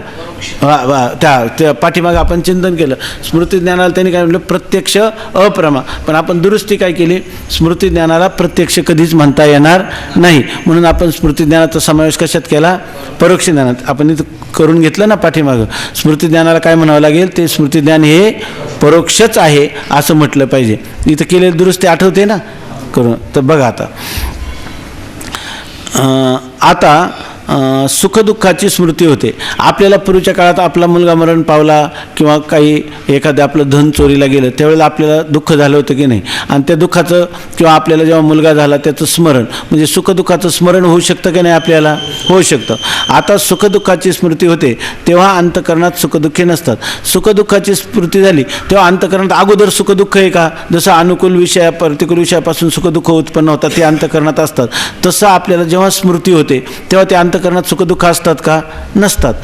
त्या पाठीमागे आपण चिंतन केलं स्मृतीज्ञानाला त्यांनी काय म्हटलं प्रत्यक्ष अप्रमा, पण आपण दुरुस्ती काय केली स्मृतीज्ञानाला प्रत्यक्ष कधीच म्हणता येणार नाही. म्हणून आपण स्मृतीज्ञानाचा समावेश कशात केला परोक्ष ज्ञानात. आपण इथं करून घेतलं ना पाठीमागं स्मृतीज्ञानाला काय म्हणावं लागेल ते स्मृतीज्ञान हे परोक्षच आहे असं म्हटलं पाहिजे. इथं केलेली दुरुस्ती आठवते ना करून. तर बघा आता सुखदुःखाची स्मृती होते. आपल्याला पूर्वीच्या काळात आपला मुलगा मरण पावला किंवा काही एखादं आपलं धन चोरीला गेलं त्यावेळेला आपल्याला दुःख झालं होतं की नाही, आणि त्या दुःखाचं किंवा आपल्याला जेव्हा मुलगा झाला त्याचं स्मरण म्हणजे सुखदुःखाचं स्मरण होऊ शकतं की नाही आपल्याला होऊ शकतं. आता सुखदुःखाची स्मृती होते तेव्हा अंतःकरणात सुखदुःखे नसतात. सुखदुःखाची स्मृती झाली तेव्हा अंतःकरणात अगोदर सुखदुःख आहे का जसं अनुकूल विषय प्रतिकूल विषयापासून सुखदुःख उत्पन्न होतात ते अंतःकरणात असतात. तसं आपल्याला जेव्हा स्मृती होते तेव्हा ते अंतःकरणात सुखदुःख असतात का नसतात.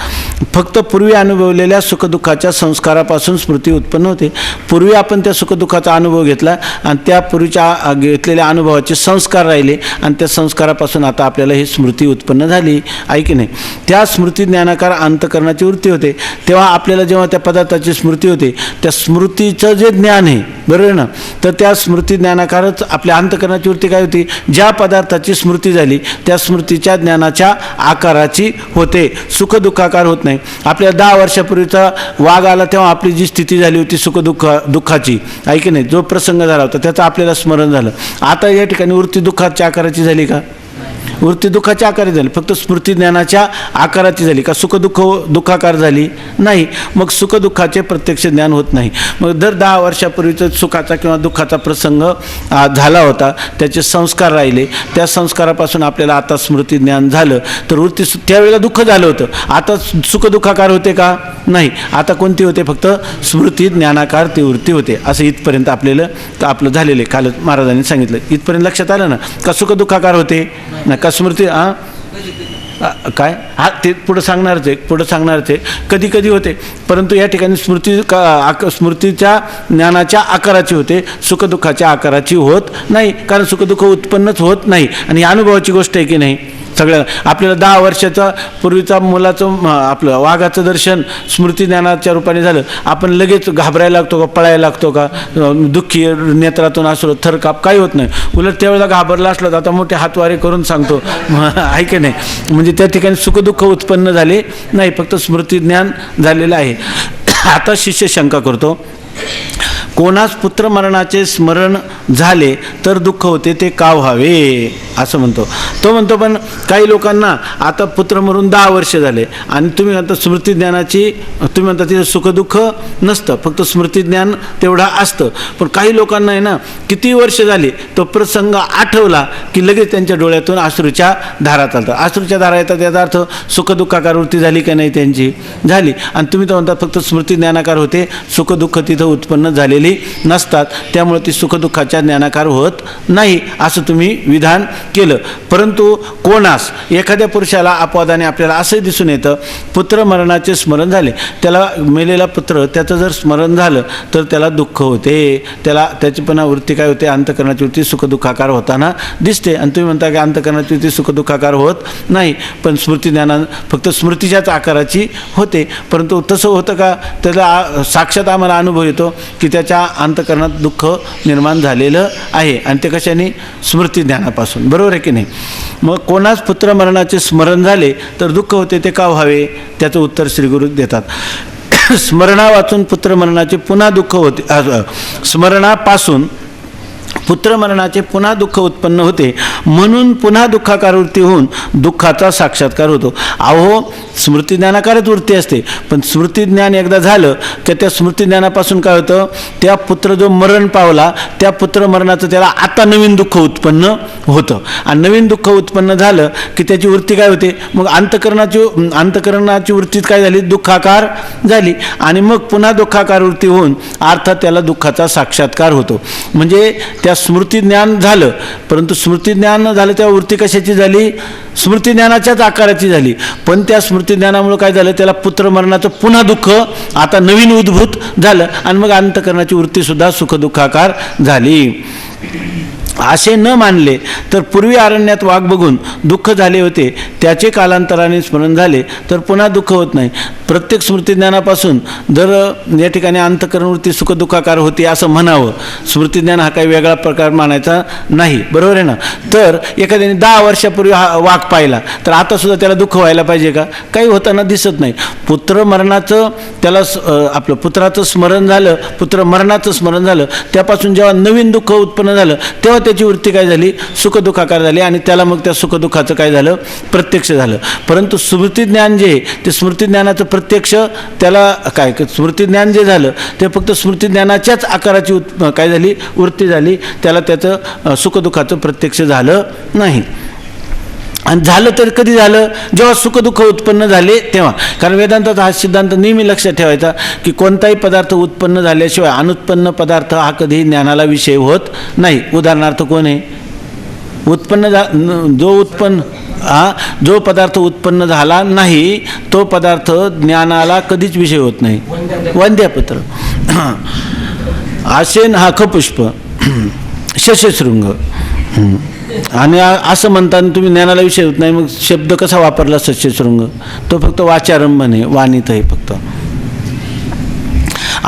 फक्त पूर्वी अनुभवलेल्या सुखदुःखाच्या संस्कारापासून स्मृती उत्पन्न होते. पूर्वी आपण त्या सुखदुःखाचा अनुभव घेतला आणि त्या पूर्वीच्या घेतलेल्या अनुभवाचे संस्कार राहिले आणि त्या संस्कारापासून आता आपल्याला ही स्मृती उत्पन्न झाली आहे की नाही. त्या स्मृती ज्ञानाकार अंतःकरणाची वृत्ती होते तेव्हा आपल्याला जेव्हा त्या पदार्थाची स्मृती होते त्या स्मृतीचं जे ज्ञान आहे बरोबर ना. तर त्या स्मृती ज्ञानाकारच आपल्या अंतःकरणाची वृत्ती काय होती, ज्या पदार्थाची स्मृती झाली त्या स्मृतीच्या ज्ञानाच्या आकाराची होते, सुख दुःखाकार होत नाही. आपल्या 10 वर्षापूर्वीचा वाघ आला तेव्हा आपली जी स्थिती झाली होती सुख दुःखाची, आहे की नाही, जो प्रसंग झाला होता त्याचं आपल्याला स्मरण झालं. आता या ठिकाणी वृत्ती दुःखाच्या आकाराची झाली का? वृत्ती दुःखाच्या आकाराची झाली, फक्त स्मृती ज्ञानाच्या आकाराची झाली का? सुख दुःखाकार झाली नाही. मग सुख दुःखाचे प्रत्यक्ष ज्ञान होत नाही. मग दर 10 वर्षापूर्वीचं सुखाचा किंवा दुःखाचा प्रसंग झाला होता, त्याचे संस्कार राहिले, त्या संस्कारापासून आपल्याला आता स्मृती ज्ञान झालं, तर वृत्ती त्यावेळेला दुःख झालं होतं, आता सुख दुःखाकार होते का? नाही. आता कोणती होते? फक्त स्मृती ज्ञानाकार ती वृत्ती होते. असं इथपर्यंत आपलं झालेलं आहे. काल महाराजांनी सांगितलं. इथपर्यंत लक्षात आलं ना का सुख दुःखाकार होते ना का स्मृती? काय ते पुढं सांगणारच आहे. कधी कधी होते, परंतु या ठिकाणी स्मृतीच्या ज्ञानाच्या आकाराची होते, सुखदुःखाच्या आकाराची होत नाही. कारण सुखदुःख उत्पन्नच होत नाही. आणि ही अनुभवाची गोष्ट आहे की नाही. सगळ्या आपल्याला 10 वर्षाचा पूर्वीचा मुलाचं आपलं वाघाचं दर्शन स्मृती ज्ञानाच्या रूपाने झालं, आपण लगेच घाबरायला लागतो का, पळायला लागतो का, दुःखी नेत्रातून असलो थरकाप काही होत नाही. उलट त्यावेळेला घाबरला असलं तर आता मोठे हातवारे करून सांगतो, आहे की नाही. म्हणजे त्या ठिकाणी सुखदुःख उत्पन्न झाले नाही, फक्त स्मृती ज्ञान झालेलं आहे. आता शिष्य शंका करतो, कोणास पुत्र मरणाचे स्मरण झाले तर दुःख होते ते का व्हावे, असं म्हणतो. तो म्हणतो पण काही लोकांना आता पुत्र मरून 10 वर्ष झाले आणि तुम्ही म्हणता स्मृती ज्ञानाची, तुम्ही म्हणता तिथं सुखदुःख नसतं, फक्त स्मृती ज्ञान तेवढा असतं. पण काही लोकांना आहे ना, किती वर्ष झाली तो प्रसंग आठवला की लगेच त्यांच्या डोळ्यातून अश्रूच्या धारा चालतात. अश्रूच्या धारा येतात, याचा अर्थ सुखदुःखाकार वृत्ती झाली का नाही, त्यांची झाली. आणि तुम्ही तर म्हणता फक्त स्मृती ज्ञानाकार होते, सुखदुःख तिथं उत्पन्न झालेली नसतात, त्यामुळे ती सुखदुःखाच्या ज्ञानाकार होत नाही, असं तुम्ही विधान केलं. परंतु कोणास एखाद्या पुरुषाला अपवादाने आपल्याला असंही दिसून येतं, पुत्र मरणाचे स्मरण झाले, त्याला मेलेला पुत्र त्याचं जर स्मरण झालं तर त्याला दुःख होते, त्याची पण वृत्ती काय होते, अंतःकरणाची वृत्ती सुखदुःखाकार होताना दिसते. आणि तुम्ही म्हणता की अंतःकरणाची वृत्ती सुखदुःखाकार होत नाही, पण स्मृती ज्ञाना फक्त स्मृतीच्याच आकाराची होते. परंतु तसं होतं का, त्याला साक्षात आम्हाला अनुभव येतो की त्याच्या अंतःकरणात दुःख निर्माण झालेलं आहे, आणि ते कशाने? स्मृती ज्ञानापासून. बरोबर आहे की नाही. मग कोणास पुत्र मरणाचे स्मरण झाले तर दुःख होते ते का व्हावे, त्याचं उत्तर श्री गुरु देतात. स्मरणा वाचून पुत्र मरणाचे पुन्हा दुःख होते, स्मरणापासून पुत्र मरणाचे पुन्हा दुःख उत्पन्न होते, म्हणून पुन्हा दुःखाकार वृत्ती होऊन दुःखाचा साक्षात्कार होतो. अहो स्मृती ज्ञानाकारच वृत्ती असते, पण स्मृती ज्ञान एकदा झालं की त्या स्मृती ज्ञानापासून काय होतं, त्या पुत्र जो मरण पावला त्या पुत्र मरणाचं त्याला आता नवीन दुःख उत्पन्न होतं. आणि नवीन दुःख उत्पन्न झालं की त्याची वृत्ती काय होते, मग अंतःकरणाची वृत्ती काय झाली, दुःखाकार झाली. आणि मग पुन्हा दुःखाकार वृत्ती होऊन अर्थात त्याला दुःखाचा साक्षात्कार होतो. म्हणजे त्या स्मृती ज्ञान झालं, परंतु स्मृती ज्ञान झालं तेव्हा वृत्ती कशाची झाली, स्मृती ज्ञानाच्याच आकाराची झाली. पण त्या स्मृती ज्ञानामुळे काय झालं, त्याला पुत्र मरणाचं पुन्हा दुःख आता नवीन उद्भूत झालं, आणि मग अंतःकरणाची वृत्तीसुद्धा सुखदुःखाकार झाली. असे न मानले तर पूर्वी अरण्यात वाघ बघून दुःख झाले होते, त्याचे कालांतराने स्मरण झाले तर पुन्हा दुःख होत नाही. प्रत्येक स्मृतीज्ञानापासून जर या ठिकाणी अंतःकरणवृत्ती सुखदुःखाकार होती असं म्हणावं, स्मृतीज्ञान हा काही वेगळा प्रकार मानायचा नाही. बरोबर आहे ना. तर एखाद्याने 10 वर्षापूर्वी हा वाघ पाहिला तर आतासुद्धा त्याला दुःख व्हायला पाहिजे का? काही होताना दिसत नाही. पुत्र मरणाचं त्याला आपलं पुत्राचं स्मरण झालं, पुत्र मरणाचं स्मरण झालं, त्यापासून जेव्हा नवीन दुःख उत्पन्न झालं तेव्हा त्याची वृत्ती काय झाली, सुखदुःखाकार झाली, आणि त्याला मग त्या सुखदुःखाचं काय झालं, प्रत्यक्ष झालं. परंतु स्मृतीज्ञान जे ते स्मृतीज्ञानाचं प्रत्यक्ष त्याला काय, स्मृतीज्ञान जे झालं ते फक्त स्मृतीज्ञानाच्याच आकाराची काय झाली, वृत्ती झाली, त्याला त्याचं सुखदुःखाचं प्रत्यक्ष झालं नाही. आणि झालं तर कधी झालं, जेव्हा सुखदुःख उत्पन्न झाले तेव्हा. कारण वेदांताचा हा सिद्धांत नेहमी लक्षात ठेवायचा की कोणताही पदार्थ उत्पन्न झाल्याशिवाय अनुत्पन्न पदार्थ हा कधीही ज्ञानाला विषय होत नाही. उदाहरणार्थ कोण आहे, जो पदार्थ उत्पन्न झाला नाही तो पदार्थ ज्ञानाला कधीच विषय होत नाही. वंद्यापत्र, आसेन, हा खपुष्प, शशशृंग, आणि असं म्हणताना तुम्ही ज्ञानाला विषय होत नाही. मग शब्द कसा वापरला शशशृंग, तो फक्त वाचारंभन आहे, वाणीत आहे फक्त.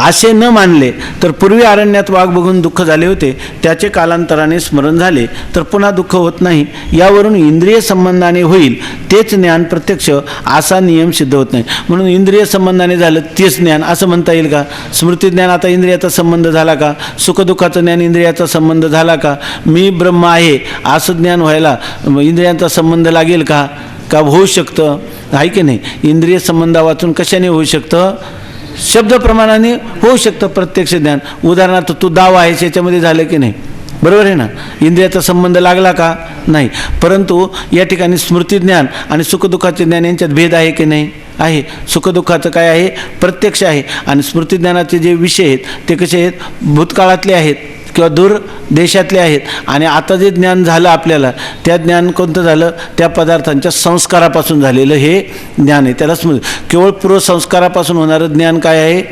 असे न मानले तर पूर्वी अरण्यात वाघ बघून दुःख झाले होते, त्याचे कालांतराने स्मरण झाले तर पुन्हा दुःख होत नाही. यावरून इंद्रिय संबंधाने होईल तेच ज्ञान प्रत्यक्ष असा नियम सिद्ध होत नाही. म्हणून इंद्रिय संबंधाने झालं तेच ज्ञान असं म्हणता येईल का? स्मृती ज्ञान आता इंद्रियाचा संबंध झाला का? सुखदुःखाचं ज्ञान इंद्रियाचा संबंध झाला का? मी ब्रह्म आहे असं ज्ञान व्हायला इंद्रियांचा संबंध लागेल का? का होऊ शकतं? आहे की नाही? इंद्रिय संबंधा वाचून कशाने होऊ शकतं? शब्द प्रमाणाने होऊ शकतं प्रत्यक्ष ज्ञान. उदाहरणार्थ तू दाव आहेस याच्यामध्ये झालं की नाही? बरोबर आहे ना? इंद्रियाचा संबंध लागला का? नाही. परंतु या ठिकाणी स्मृती ज्ञान आणि सुखदुःखाचे ज्ञान यांच्यात भेद आहे की नाही? आहे. सुखदुःखाचं काय आहे? प्रत्यक्ष आहे. आणि स्मृती ज्ञानाचे जे विषय आहेत ते कसे आहेत? भूतकाळातले आहेत किंवा दूर देशातले आहेत. आणि आता जे ज्ञान झालं आपल्याला, त्या ज्ञान कोणतं झालं? त्या पदार्थांच्या संस्कारापासून झालेलं हे ज्ञान आहे. त्याला केवळ पूर्वसंस्कारापासून होणारं ज्ञान काय आहे?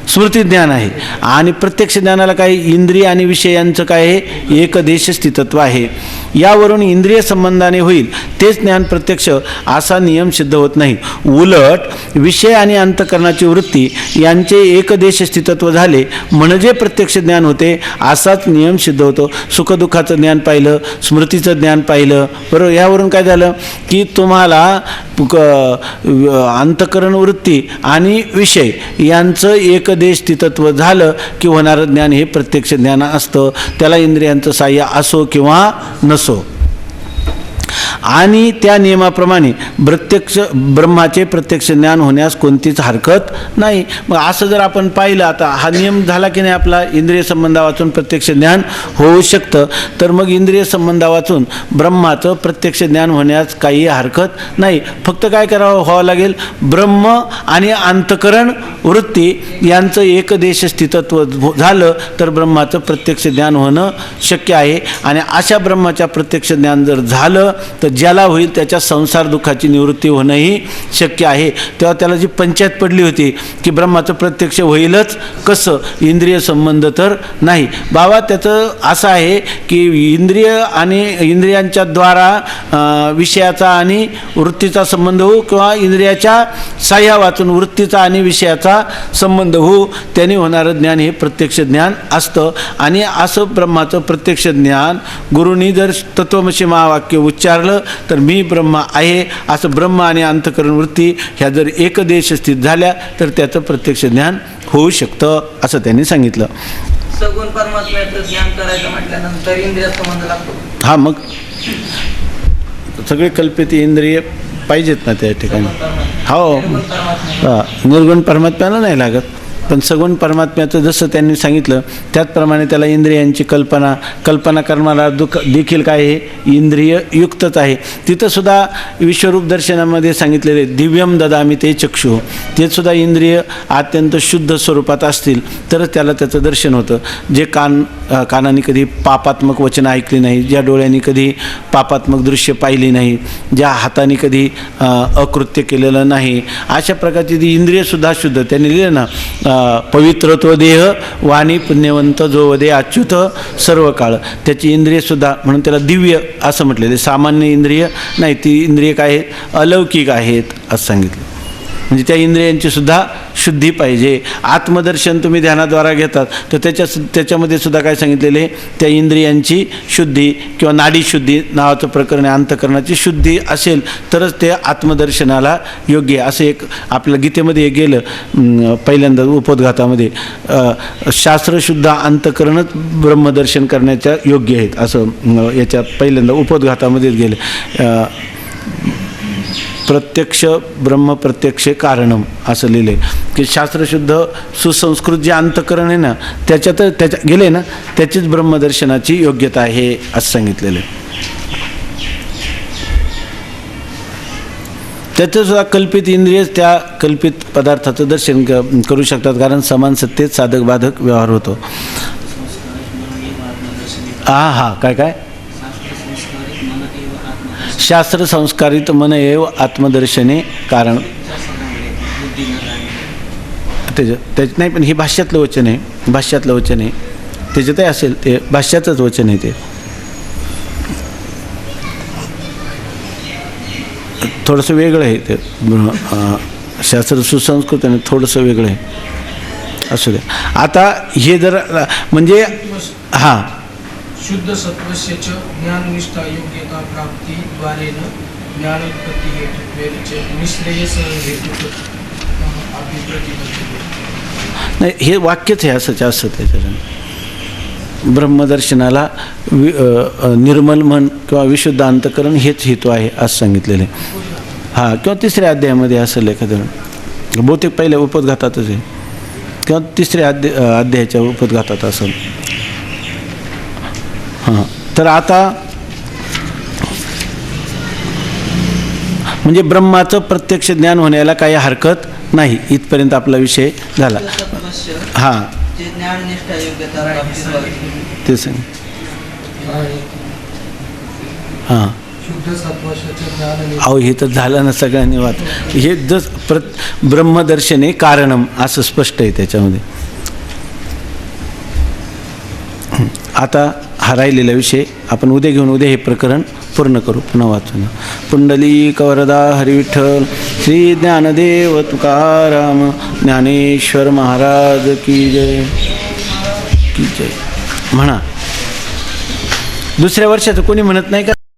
स्मृती ज्ञान आहे. आणि प्रत्यक्ष ज्ञानाला काय? इंद्रिय आणि विषयांचं काय आहे? एकदेश स्थितत्व आहे. यावरून इंद्रिय संबंधाने होईल तेच ज्ञान प्रत्यक्ष असा नियम सिद्ध होत नाही. उलट विषय आणि अंतःकरणाची वृत्ती यांचे एकदेश स्थितत्व झाले म्हणजे प्रत्यक्ष ज्ञान होते असाच नियम सिद्ध होतो. सुखदुःखाचं ज्ञान पाहिलं, स्मृतीचं ज्ञान पाहिलं, बरोबर. यावरून काय झालं की तुम्हाला अंतःकरण वृत्ती आणि विषय यांचं एकदेश स्थितत्व झालं की होणारं ज्ञान हे प्रत्यक्ष ज्ञान असतं. त्याला इंद्रियांचं साह्य असो किंवा नसो. आणि त्या नियमाप्रमाणे ब्रह्माचे प्रत्यक्ष ज्ञान होण्यास कोणतीच हरकत नाही. मग असं जर आपण पाहिलं, आता हा नियम झाला की नाही आपला, इंद्रिय संबंधा वाचून प्रत्यक्ष ज्ञान होऊ शकतं. तर मग इंद्रिय संबंधा वाचून ब्रह्माचं प्रत्यक्ष ज्ञान होण्यास काही हरकत नाही. फक्त काय व्हावं लागेल? ब्रह्म आणि अंतःकरण वृत्ती यांचं एकदेश स्थितत्व झालं तर ब्रह्माचं प्रत्यक्ष ज्ञान होणं शक्य आहे. आणि अशा ब्रह्माच्या प्रत्यक्ष ज्ञान जर झालं तर ज्याला होईल त्याच्या संसार दुःखाची निवृत्ती होणंही शक्य आहे. तेव्हा त्याला जी पंचायत पडली होती की ब्रह्माचं प्रत्यक्ष होईलच कसं? इंद्रिय संबंध तर नाही. बाबा त्याचं असं आहे की इंद्रिय आणि इंद्रियांच्या द्वारा विषयाचा आणि वृत्तीचा संबंध होऊ किंवा इंद्रियाच्या साह्या वाचून वृत्तीचा आणि विषयाचा संबंध होऊ, त्याने होणारं ज्ञान हे प्रत्यक्ष ज्ञान असतं. आणि असं ब्रह्माचं प्रत्यक्ष ज्ञान गुरुनी जर तत्वमसी महावाक्य उच्चारलं तर मी ब्रह्म आहे असं ब्रह्म आणि अंतःकरण वृत्ती ह्या जर एकदेश स्थित झाल्या तर त्याचं प्रत्यक्ष ज्ञान होऊ शकतं असं त्यांनी सांगितलं. सगुण परमात्म्याचं ज्ञान करायचं म्हटल्यानंतर इंद्रिय संबंध लागतो. हा, मग सगळे कल्पित इंद्रिय पाहिजेत ना त्या ठिकाणी. हो, निर्गुण परमात्म्याला नाही लागत. पण सगुण परमात्म्याचं जसं त्यांनी सांगितलं त्याचप्रमाणे त्याला इंद्रियांची कल्पना करणारा देखील काय आहे? इंद्रिय युक्तच आहे. तिथंसुद्धा विश्वरूप दर्शनामध्ये सांगितलेले दिव्यम ददामी ते चक्षु, ते सुद्धा इंद्रिय अत्यंत शुद्ध स्वरूपात असतील तरच त्याला त्याचं दर्शन होतं. जे कानाने कधी पापात्मक वचनं ऐकली नाही, ज्या डोळ्यांनी कधी पापात्मक दृश्य पाहिली नाही, ज्या हाताने कधी अकृत्य केलेलं नाही, अशा प्रकारची ती इंद्रियसुद्धा शुद्ध. त्यांनी लिहिलं ना, पवित्रत्व देह वाणी पुण्यवंत जो वदे अच्युत सर्व काळ. त्याची इंद्रियसुद्धा म्हणून त्याला दिव्य असं म्हटलेलं. सामान्य इंद्रिय नाही, ती इंद्रिय काय आहेत? अलौकिक आहेत असं सांगितलं. म्हणजे त्या इंद्रियांची सुद्धा शुद्धी पाहिजे. आत्मदर्शन तुम्ही ध्यानाद्वारा घेतात तर त्याच्यामध्ये सुद्धा काय सांगितलेले? त्या इंद्रियांची शुद्धी किंवा नाडी शुद्धी नावाचं प्रकरण आहे. अंतःकरणाची शुद्धी असेल तरच ते आत्मदर्शनाला योग्य आहे. असं एक आपल्या गीतेमध्ये गेलं पहिल्यांदा उपोद्घातामध्ये, शास्त्रशुद्ध अंतःकरणच ब्रह्मदर्शन करण्याच्या योग्य आहेत असं याच्यात पहिल्यांदा उपोद्घातामध्येच गेलं. प्रत्यक्ष ब्रह्मप्रत्यक्ष कारणम असं लिहिले की शास्त्रशुद्ध सुसंस्कृत जे अंतःकरण आहे ना त्याच्या गेले ना त्याचीच ब्रह्मदर्शनाची योग्यता आहे असं सांगितलेलं आहे. त्याचंसुद्धा कल्पित इंद्रिय त्या कल्पित पदार्थाचं दर्शन करू शकतात, कारण समान सत्तेत साधक बाधक व्यवहार होतो. काय शास्त्र संस्कारित मन एव आत्मदर्शने कारण त्याच्यात नाही, पण हे भाष्यातलं वचन आहे, त्याच्यातही असेल ते भाष्याचंच वचन आहे. ते थोडंसं वेगळं आहे ते शास्त्र सुसंस्कृत आणि थोडंसं वेगळं आहे. असू द्या. आता हे जर म्हणजे हां शुद्ध सत्वस्य ज्ञाननिष्ठा योग्यता प्राप्ती द्वारेन ज्ञानोत्पत्ती हेतुत्वेच निश्रेयस हेतु नाही, हे वाक्यच आहे असंच असतं त्याच्यात. ब्रह्मदर्शनाला निर्मल मन किंवा विशुद्ध अंतकरण हेच हेतू आहे असं सांगितलेलं आहे. हां, किंवा तिसऱ्या अध्यायामध्ये असेल एखादं, बहुतेक पहिल्या उपोद्घातातच आहे किंवा तिसऱ्या अध्यायाच्या उपोद्घातात असेल. हां, तर आता म्हणजे ब्रह्माचं प्रत्यक्ष ज्ञान होण्याला काही हरकत नाही. इथपर्यंत आपला विषय झाला. सत्वस्य हां, जे ज्ञाननिष्ठा योग्यता प्राप्तीद्वारे ते सांग. हां, शुद्ध सत्वस्य ज्ञान अहो हे तर झालं ना सगळ्यांनी वाद. हे जस ब्रह्मदर्शने कारणम असं स्पष्ट आहे त्याच्यामध्ये. आता हा राहिलेला विषय आपण उद्या घेऊन उद्या हे प्रकरण पूर्ण करू. पुन्हा वाचून. पुंडलिक वरदा हरिविठ्ठल श्री ज्ञानदेव तुकाराम ज्ञानेश्वर महाराज की जय की जय. म्हणा. दुसऱ्या वर्षाचं कोणी म्हणत नाही का?